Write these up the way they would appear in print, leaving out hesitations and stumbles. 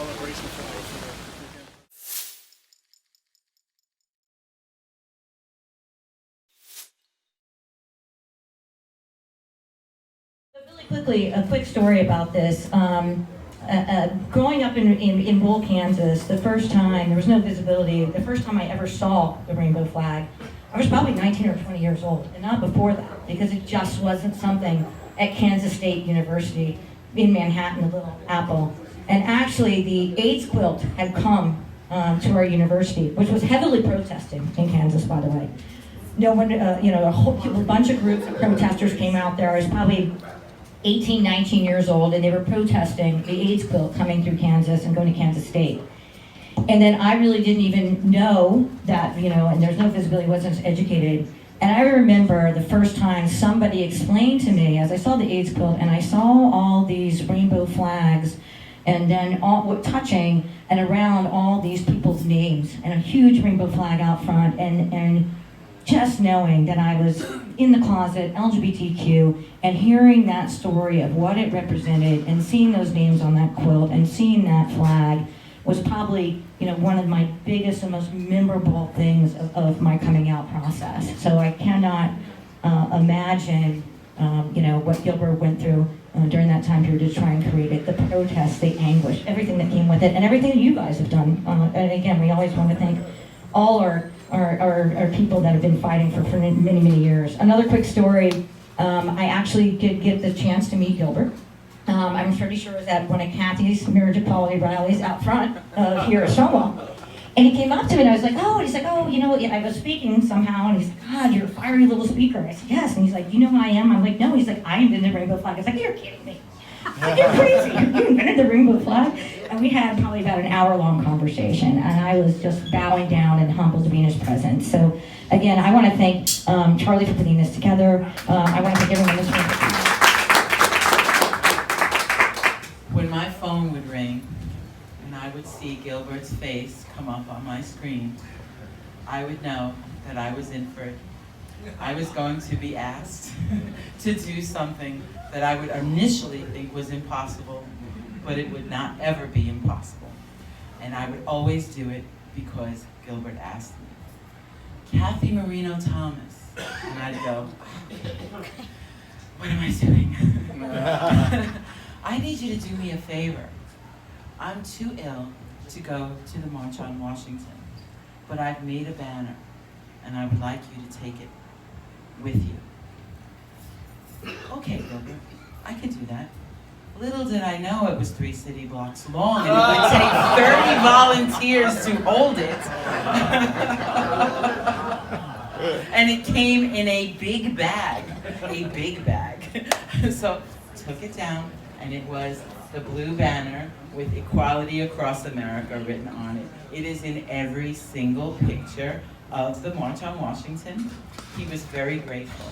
celebration for the Really quickly, a quick story about this. Growing up in Bull, Kansas, the first time, there was no visibility, the first time I ever saw the rainbow flag, I was probably 19 or 20 years old, and not before that, because it just wasn't something at Kansas State University in Manhattan, the Little Apple. And actually, the AIDS quilt had come to our university, which was heavily protested in Kansas, by the way. No one, a bunch of groups of protesters came out there. I was probably 18, 19 years old, and they were protesting the AIDS quilt coming through Kansas and going to Kansas State. And then I really didn't even know that, and there's no visibility, wasn't educated. And I remember the first time somebody explained to me, as I saw the AIDS quilt, and I saw all these rainbow flags, and then all touching and around all these people's names, and a huge rainbow flag out front, and just knowing that I was in the closet, LGBTQ, and hearing that story of what it represented, and seeing those names on that quilt, and seeing that flag, was probably, one of my biggest and most memorable things of my coming out process. So I cannot imagine, what Gilbert went through during that time period to try and create it, the protests, the anguish, everything that came with it, and everything that you guys have done. And again, we always want to thank all our people that have been fighting for many, many years. Another quick story, I actually did get the chance to meet Gilbert. I'm pretty sure it was at one of Cathy's marriage equality rallies out front here at Stonewall. And he came up to me and I was like, oh, and he's like, oh, I was speaking somehow, and he's like, God, you're a fiery little speaker. I said, yes. And he's like, you know who I am? I'm like, no. He's like, I invented the rainbow flag. I was like, you're kidding me. Like, you're crazy. You invented the rainbow flag? And we had probably about an hour-long conversation, and I was just bowing down and humbled to be in his presence. So, again, I want to thank Charlie for putting this together. I want to thank everyone in this room. When my phone would ring and I would see Gilbert's face come up on my screen, I would know that I was in for it. I was going to be asked to do something that I would initially think was impossible, but it would not ever be impossible. And I would always do it because Gilbert asked me. Cathy Marino Thomas. And I'd go, what am I doing? I need you to do me a favor. I'm too ill to go to the March on Washington, but I've made a banner, and I would like you to take it with you. Okay, Gilbert, I can do that. Little did I know it was 3 city blocks long, and it would take 30 volunteers to hold it. And it came in a big bag. So took it down, and it was the blue banner with Equality Across America written on it. It is in every single picture of the March on Washington. He was very grateful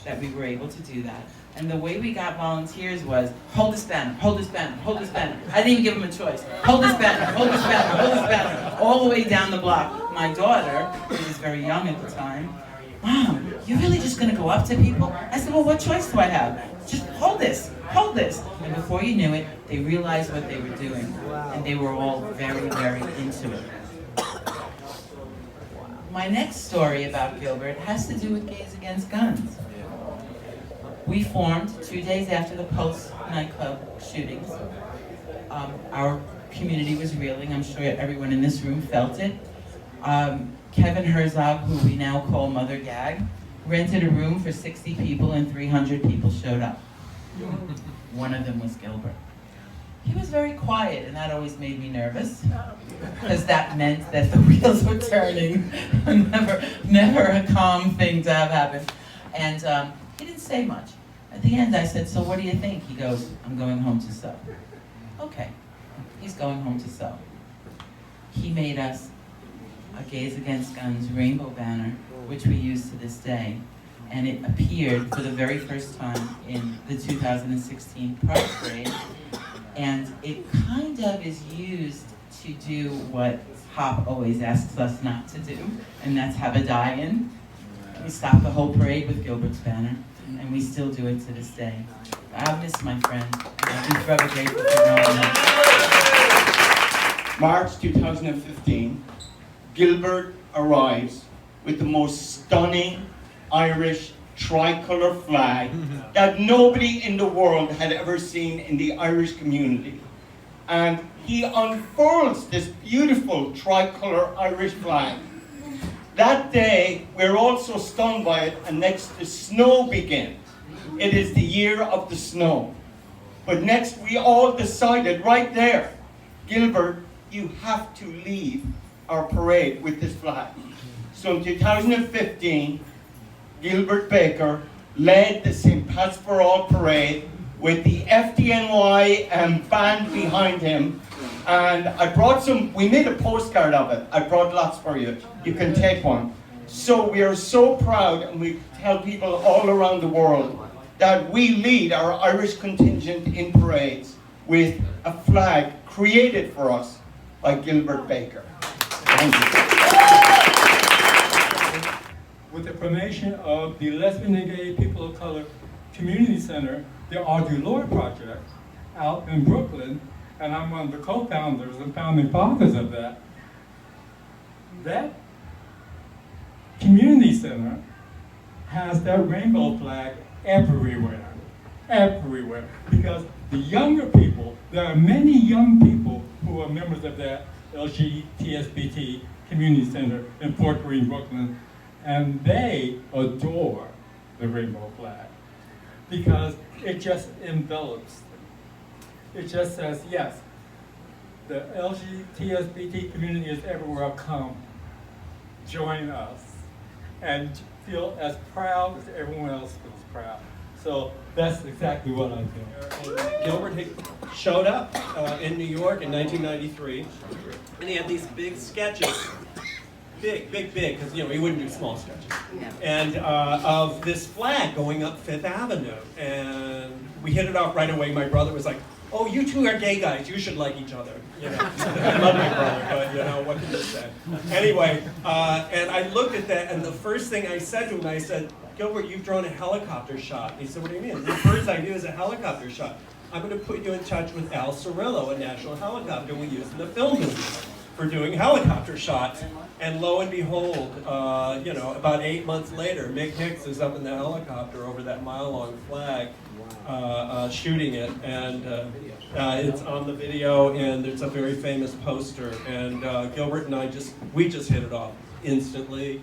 that we were able to do that. And the way we got volunteers was, hold this banner, hold this banner, hold this banner. I didn't even give him a choice. Hold this banner, hold this banner, hold this banner, all the way down the block. My daughter, who was very young at the time, Mom, you're really just gonna go up to people? I said, well, what choice do I have? Just hold this, hold this. And before you knew it, they realized what they were doing. And they were all very, very into it. My next story about Gilbert has to do with Gays Against Guns. We formed 2 days after the Pulse nightclub shootings. Our community was reeling. I'm sure everyone in this room felt it. Kevin Herzog, who we now call Mother Gag, rented a room for 60 people and 300 people showed up. One of them was Gilbert. He was very quiet, and that always made me nervous, because that meant that the wheels were turning. Never a calm thing to have happen. And he didn't say much. At the end, I said, so what do you think? He goes, I'm going home to sew. Okay, he's going home to sew. He made us a Gays Against Guns rainbow banner, which we use to this day. And it appeared for the very first time in the 2016 Pride Parade. And it kind of is used to do what HOP always asks us not to do, and that's have a die-in. We stopped the whole parade with Gilbert's banner, and we still do it to this day. I miss my friend, and I'll be forever grateful for knowing that. March 2015, Gilbert arrives with the most stunning Irish tricolour flag that nobody in the world had ever seen in the Irish community. And he unfurls this beautiful tricolour Irish flag. That day, we're all so stunned by it, and next the snow begins. It is the year of the snow. But next we all decided right there, Gilbert, you have to lead our parade with this flag. So in 2015, Gilbert Baker led the St. Pat's for All parade with the FDNY band behind him. And I brought some, we made a postcard of it. I brought lots for you. You can take one. So we are so proud, and we tell people all around the world that we lead our Irish contingent in parades with a flag created for us by Gilbert Baker. Thank you. With the formation of the Lesbian and Gay People of Color Community Center, the Audre Lorde Project, out in Brooklyn, and I'm one of the co-founders and founding fathers of that. That community center has that rainbow flag everywhere, everywhere. Because the younger people, there are many young people who are members of that LGTSBT community center in Fort Greene, Brooklyn, and they adore the rainbow flag because it just envelops them. It just says, yes, the LGTSBT community is everywhere. Come, join us, and feel as proud as everyone else feels proud. So that's exactly what I do. Gilbert showed up in New York in 1993, and he had these big sketches, big, because he wouldn't do small sketches, and of this flag going up Fifth Avenue, and we hit it off right away. My brother was like, "Oh, you two are gay guys. You should like each other." I love my brother, but what can you say? Anyway, and I looked at that, and the first thing I said to him, I said, "Gilbert, you've drawn a helicopter shot." And he said, "What do you mean?" "The first I do is a helicopter shot. I'm going to put you in touch with Al Cirillo, a national helicopter we use in the film business for doing helicopter shots." And lo and behold, about 8 months later, Mick Hicks is up in the helicopter over that mile-long flag, shooting it, and it's on the video, and it's a very famous poster. And Gilbert and I we just hit it off instantly.